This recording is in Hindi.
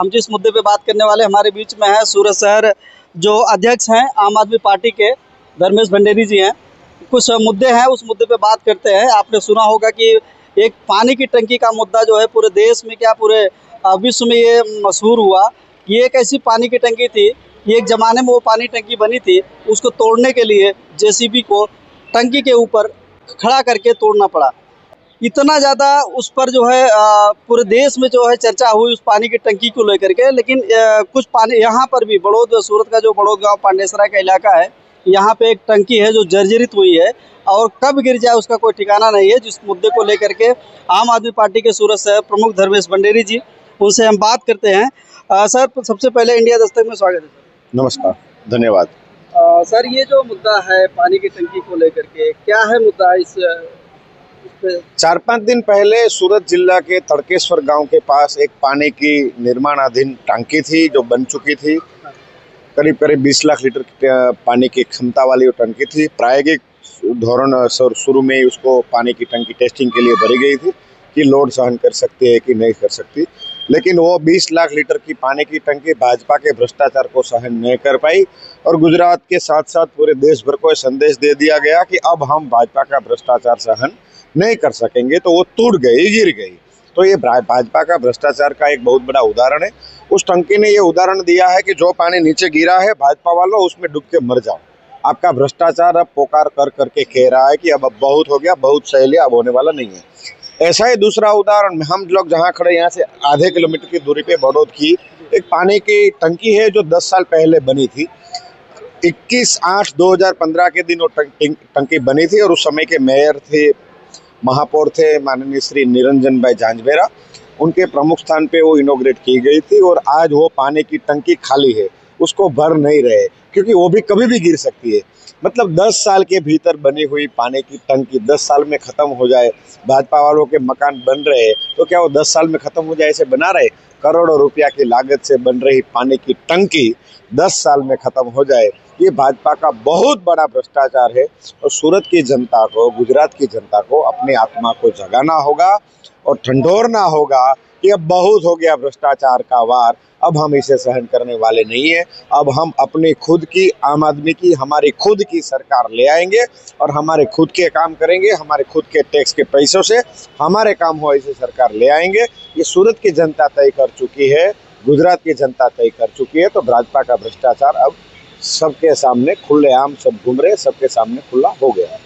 हम जिस मुद्दे पे बात करने वाले हमारे बीच में है सूरत शहर जो अध्यक्ष हैं आम आदमी पार्टी के धर्मेश भंडेरी जी हैं। कुछ मुद्दे हैं, उस मुद्दे पे बात करते हैं। आपने सुना होगा कि एक पानी की टंकी का मुद्दा जो है पूरे देश में क्या पूरे विश्व में ये मशहूर हुआ कि ये एक ऐसी पानी की टंकी थी कि एक ज़माने में वो पानी टंकी बनी थी, उसको तोड़ने के लिए जेसीबी को टंकी के ऊपर खड़ा करके तोड़ना पड़ा। इतना ज़्यादा उस पर जो है पूरे देश में जो है चर्चा हुई उस पानी की टंकी को लेकर के। लेकिन कुछ पानी यहाँ पर भी बड़ौद सूरत का जो बड़ौद गांव पांडेसरा का इलाका है, यहाँ पे एक टंकी है जो जर्जरित हुई है और कब गिर जाए उसका कोई ठिकाना नहीं है। जिस मुद्दे को लेकर के आम आदमी पार्टी के सूरत शहर प्रमुख धर्मेश भंडेरी जी, उनसे हम बात करते हैं। सर, सबसे पहले इंडिया दस्तक में स्वागत है सर। नमस्कार, धन्यवाद। सर, ये जो मुद्दा है पानी की टंकी को लेकर के, क्या है मुद्दा? इस 4-5 दिन पहले सूरत जिला के तड़केश्वर गांव के पास एक पानी की निर्माणाधीन टंकी थी जो बन चुकी थी। करीब करीब 20 लाख लीटर पानी की क्षमता वाली वो टंकी थी। प्रायोगिक धोरण शुरू में ही उसको पानी की टंकी टेस्टिंग के लिए भरी गई थी कि लोड सहन कर सकती है कि नहीं कर सकती। लेकिन वो 20 लाख लीटर की पानी की टंकी भाजपा के भ्रष्टाचार को सहन नहीं कर पाई और गुजरात के साथ साथ पूरे देश भर को संदेश दे दिया गया कि अब हम भाजपा का भ्रष्टाचार सहन नहीं कर सकेंगे, तो वो टूट गई, गिर गई। तो ये भाजपा का भ्रष्टाचार का एक बहुत बड़ा उदाहरण है। उस टंकी ने ये उदाहरण दिया है कि जो पानी नीचे गिरा है भाजपा वालों, उसमें डूब के मर जाओ। आपका भ्रष्टाचार अब पुकार कर करके कह रहा है कि अब बहुत हो गया, बहुत सह लिया, अब होने वाला नहीं है। ऐसा ही दूसरा उदाहरण, हम लोग जहाँ खड़े यहाँ से आधे किलोमीटर की दूरी पे बड़ौद की एक पानी की टंकी है जो 10 साल पहले बनी थी। 21/8/2015 के दिन वो टंकी बनी थी और उस समय के मेयर थे, महापौर थे माननीय श्री निरंजन भाई झांझमेरा। उनके प्रमुख स्थान पे वो इनोग्रेट की गई थी और आज वो पानी की टंकी खाली है, उसको भर नहीं रहे क्योंकि वो भी कभी भी गिर सकती है। मतलब 10 साल के भीतर बनी हुई पानी की टंकी 10 साल में खत्म हो जाए। भाजपा वालों के मकान बन रहे हैं तो क्या वो 10 साल में खत्म हो जाए ऐसे बना रहे? करोड़ों रुपया की लागत से बन रही पानी की टंकी 10 साल में खत्म हो जाए, ये भाजपा का बहुत बड़ा भ्रष्टाचार है। और सूरत की जनता को, गुजरात की जनता को अपनी आत्मा को जगाना होगा और ठंडोरना होगा कि अब बहुत हो गया भ्रष्टाचार का वार, अब हम इसे सहन करने वाले नहीं है। अब हम अपनी खुद की, आम आदमी की, हमारी खुद की सरकार ले आएंगे और हमारे खुद के काम करेंगे। हमारे खुद के टैक्स के पैसों से हमारे काम हो ऐसी सरकार ले आएंगे। ये सूरत की जनता तय कर चुकी है, गुजरात की जनता तय कर चुकी है। तो भाजपा का भ्रष्टाचार अब सबके सामने खुलेआम सब घूम रहे, सबके सामने खुला हो गया है।